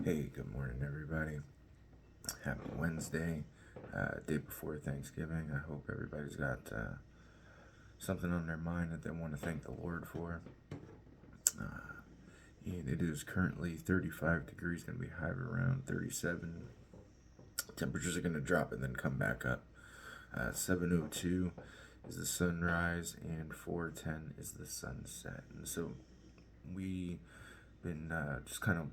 Hey, good morning, everybody. Happy Wednesday, day before Thanksgiving. I hope everybody's got something on their mind that they want to thank the Lord for. And it is currently 35 degrees, going to be high around 37. Temperatures are going to drop and then come back up. 7:02 is the sunrise, and 4:10 is the sunset. And so we been just kind of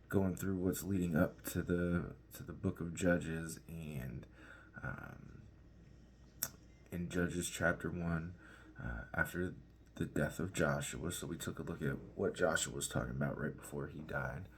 going through what's leading up to the book of Judges, and um, in Judges chapter 1, after the death of Joshua. So we took a look at what Joshua was talking about right before he died.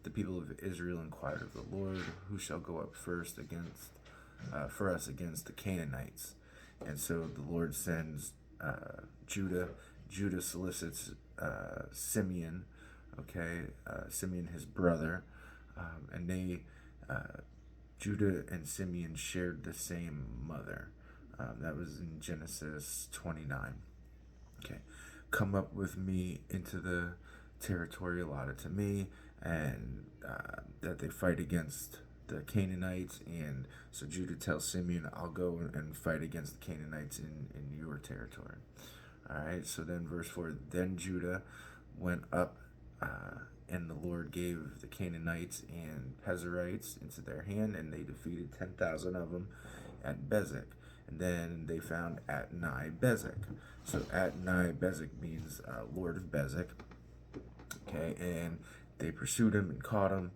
The people of Israel inquired of the Lord, who shall go up first against for us against the Canaanites. And so the Lord sends Judah. Judah solicits Simeon, Simeon his brother, and Judah and Simeon shared the same mother. That was in Genesis 29. Okay, come up with me into the territory allotted to me, and that they fight against the Canaanites. And so Judah tells Simeon, I'll go and fight against the Canaanites in your territory. All right, so then verse 4, then Judah went up, and the Lord gave the Canaanites and Perizzites into their hand, and they defeated 10,000 of them at Bezek. And then they found Adonai Bezek. So Adonai Bezek means Lord of Bezek. Okay, and they pursued him and caught him,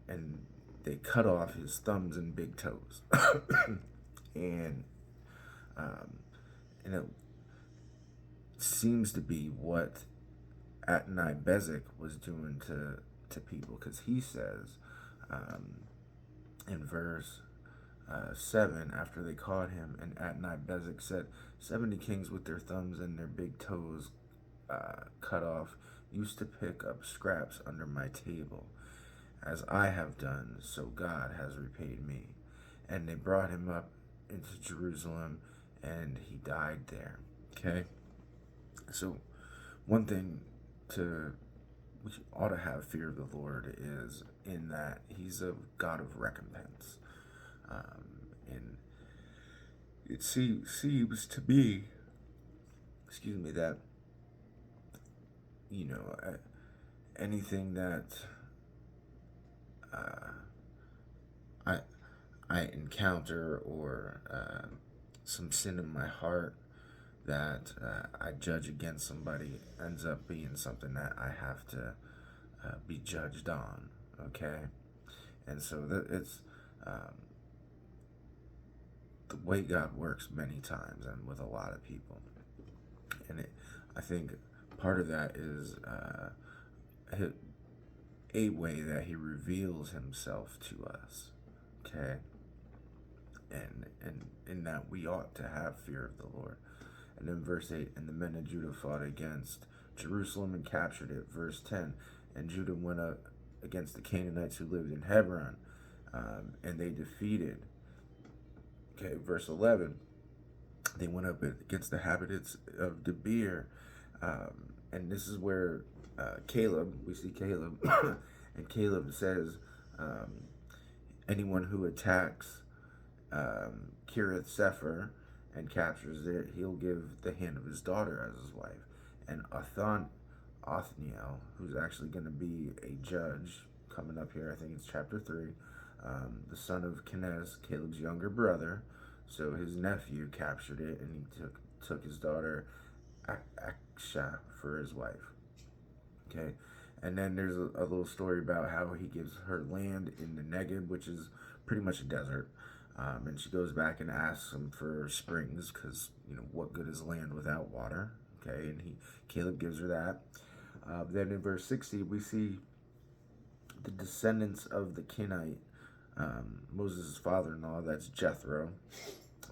and they cut off his thumbs and big toes. and um, and it seems to be what Adonai Bezek was doing to people, because he says in verse 7, after they caught him, and Adonai Bezek said, 70 kings with their thumbs and their big toes cut off used to pick up scraps under my table. As I have done, so God has repaid me. And they brought him up into Jerusalem, and he died there. Okay? So, one thing we ought to have fear of the Lord is in that he's a God of recompense. And it seems to me, that, anything that I I encounter, or some sin in my heart that I judge against somebody, ends up being something that I have to be judged on. Okay, and so it's um, the way God works many times and with a lot of people, and I think part of that is a way that He reveals Himself to us. Okay, and in that we ought to have fear of the Lord. And then verse 8, and the men of Judah fought against Jerusalem and captured it. Verse 10, and Judah went up against the Canaanites who lived in Hebron, and they defeated. Okay, verse 11, they went up against the inhabitants of Debir, and this is where we see Caleb, and Caleb says, anyone who attacks Kirith Sefer and captures it, he'll give the hand of his daughter as his wife. And Othniel, who's actually going to be a judge coming up here, I think it's chapter 3, the son of Kenaz, Caleb's younger brother. So his nephew captured it, and he took his daughter Aksha for his wife. Okay, and then there's a little story about how he gives her land in the Negev, which is pretty much a desert. And she goes back and asks him for springs, because what good is land without water? Okay, and Caleb gives her that. Then in verse 60, we see the descendants of the Kenite, Moses' father-in-law, that's Jethro,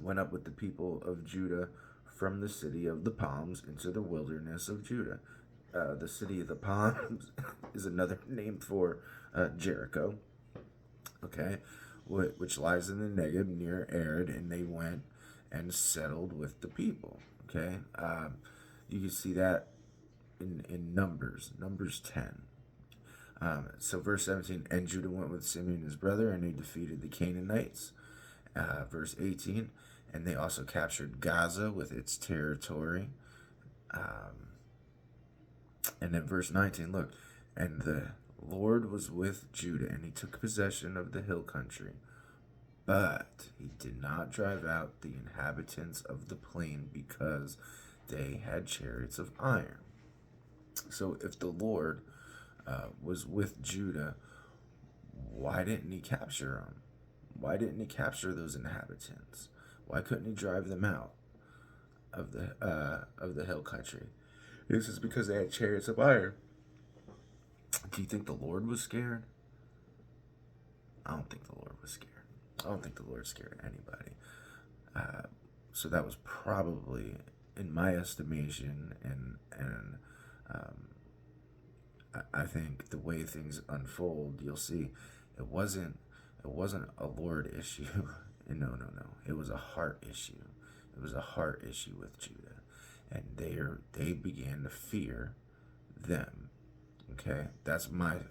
went up with the people of Judah from the city of the palms into the wilderness of Judah. The city of the palms is another name for Jericho. Okay, which lies in the Negev near Arid, and they went and settled with the people. Okay, you can see that in Numbers 10. So verse 17, and Judah went with Simeon his brother, and he defeated the Canaanites. Verse 18, and they also captured Gaza with its territory. And then verse 19, look, and the Lord was with Judah, and he took possession of the hill country. But he did not drive out the inhabitants of the plain because they had chariots of iron. So if the Lord was with Judah, why didn't he capture them? Why didn't he capture those inhabitants? Why couldn't he drive them out of the hill country? This is because they had chariots of iron. Do you think the Lord was scared? I don't think the Lord was scared. I don't think the Lord's scared of anybody. So that was probably, in my estimation, and I think the way things unfold, you'll see, it wasn't a Lord issue. No. It was a heart issue. It was a heart issue with Judah, and they began to fear them. Okay, that's my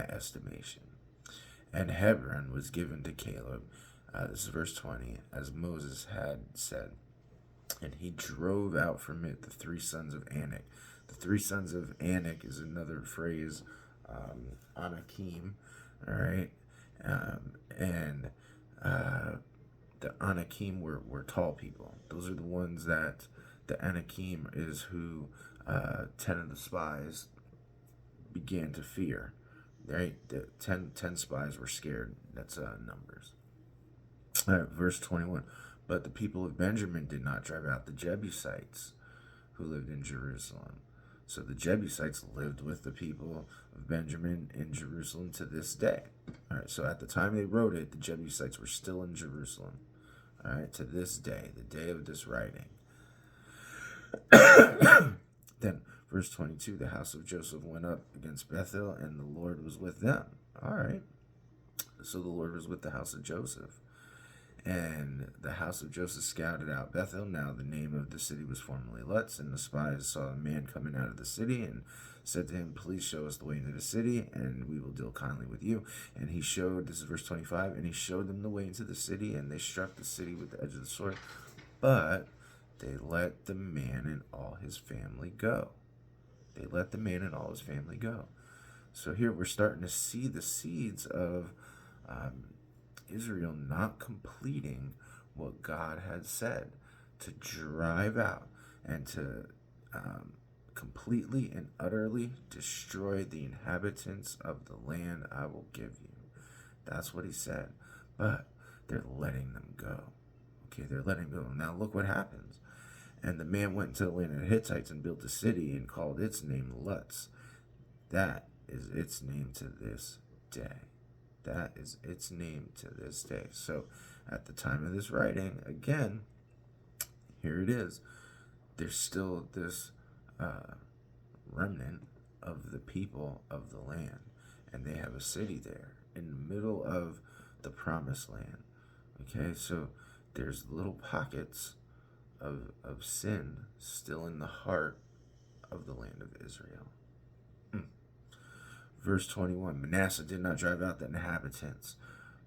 estimation. And Hebron was given to Caleb. This is verse 20, as Moses had said. And he drove out from it the three sons of Anak. The three sons of Anak is another phrase, Anakim, all right? And the Anakim were tall people. Those are the ones that, the Anakim is who 10 of the spies began to fear. Right, the 10 spies were scared. That's Numbers. All right, verse 21. But the people of Benjamin did not drive out the Jebusites who lived in Jerusalem. So the Jebusites lived with the people of Benjamin in Jerusalem to this day. All right, so at the time they wrote it, the Jebusites were still in Jerusalem. All right, to this day, the day of this writing. Then, verse 22, the house of Joseph went up against Bethel, and the Lord was with them. All right. So the Lord was with the house of Joseph. And the house of Joseph scouted out Bethel. Now the name of the city was formerly Luz, and the spies saw a man coming out of the city and said to him, please show us the way into the city, and we will deal kindly with you. And he showed, this is verse 25, and he showed them the way into the city, and they struck the city with the edge of the sword. But they let the man and all his family go. They let the man and all his family go. So here we're starting to see the seeds of Israel not completing what God had said, to drive out and to completely and utterly destroy the inhabitants of the land I will give you. That's what he said. But they're letting them go. Okay, they're letting go. Now look what happens. And the man went into the land of the Hittites and built a city and called its name Luz. That is its name to this day. That is its name to this day. So at the time of this writing, again, here it is. There's still this remnant of the people of the land. And they have a city there in the middle of the promised land. Okay, so there's little pockets of sin still in the heart of the land of Israel. Verse 21, Manasseh did not drive out the inhabitants.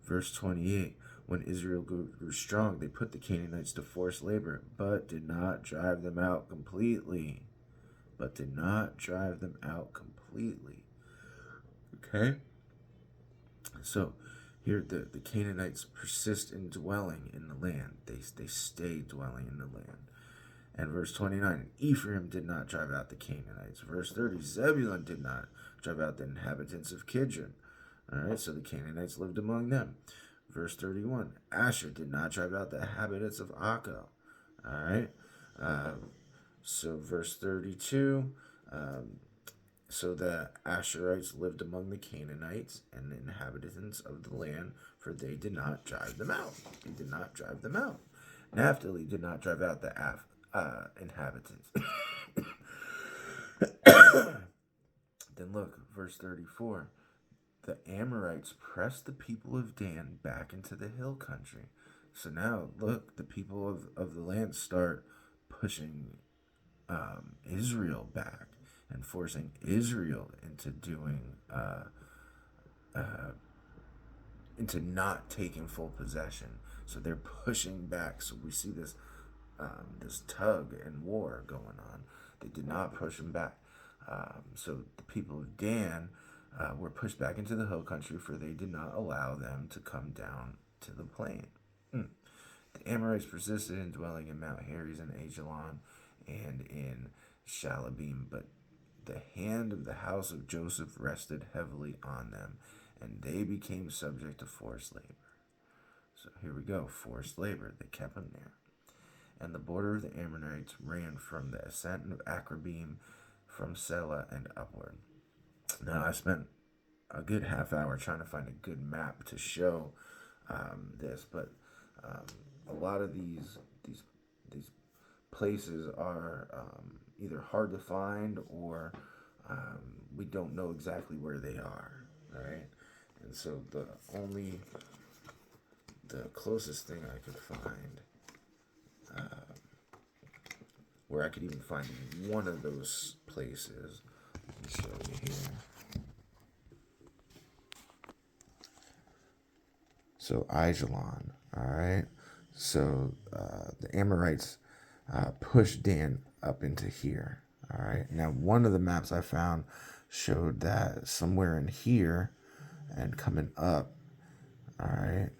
Verse 28, when Israel grew strong, they put the Canaanites to forced labor, but did not drive them out completely. Okay? So here the Canaanites persist in dwelling in the land. They stay dwelling in the land. And verse 29, Ephraim did not drive out the Canaanites. Verse 30, Zebulun did not drive out the inhabitants of Kidron. All right, so the Canaanites lived among them. Verse 31, Asher did not drive out the inhabitants of Akko. All right, so verse 32, so the Asherites lived among the Canaanites and the inhabitants of the land, for they did not drive them out. Naphtali did not drive out the inhabitants. Then look, verse 34. The Amorites pressed the people of Dan back into the hill country. So now, look, the people of the land start pushing Israel back and forcing Israel into not taking full possession. So they're pushing back. So we see this tug and war going on. They did not push them back. So the people of Dan were pushed back into the hill country, for they did not allow them to come down to the plain. The Amorites persisted in dwelling in Mount Heres and Ajalon and in Shalabim, but the hand of the house of Joseph rested heavily on them, and they became subject to forced labor. So here we go, forced labor. They kept them there. And the border of the Ammonites ran from the ascent of Akrabim, from Selah and upward. Now, I spent a good half hour trying to find a good map to show this, but a lot of these places are either hard to find, or we don't know exactly where they are, right? And so the closest thing I could find, where I could even find one of those places, let me show you here. So Ajalon, all right. So the Amorites pushed Dan up into here, all right. Now, one of the maps I found showed that somewhere in here and coming up, all right,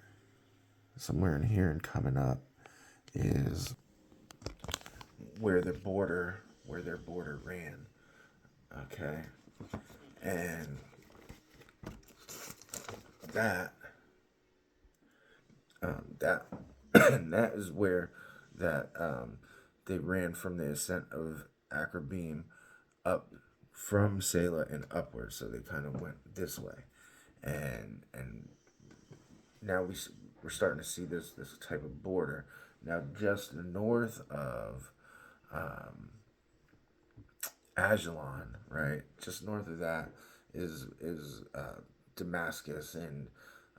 somewhere in here and coming up is where their border ran, okay, and that and that is where that they ran from the ascent of Akrabim up from Selah and upward. So they kind of went this way, and now we're starting to see this type of border. Now, just north of Ajalon, right? Just north of that is Damascus and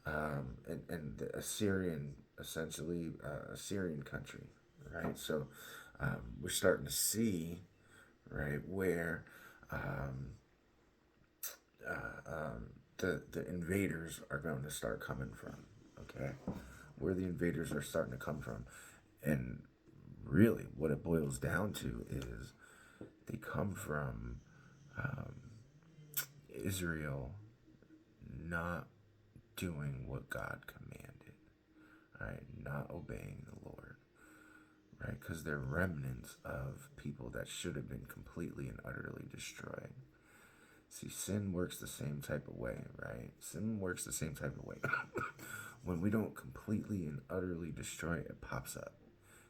the Assyrian, essentially Assyrian country, right? So we're starting to see, right, where the invaders are going to start coming from, okay? Where the invaders are starting to come from. And really what it boils down to is they come from Israel not doing what God commanded, right? Not obeying the Lord, right? Because they're remnants of people that should have been completely and utterly destroyed. See, sin works the same type of way, right? Sin works the same type of way. When we don't completely and utterly destroy it, it pops up.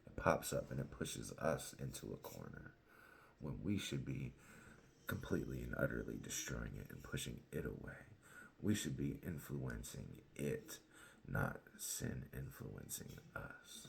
It pops up and it pushes us into a corner when we should be completely and utterly destroying it and pushing it away. We should be influencing it, not sin influencing us.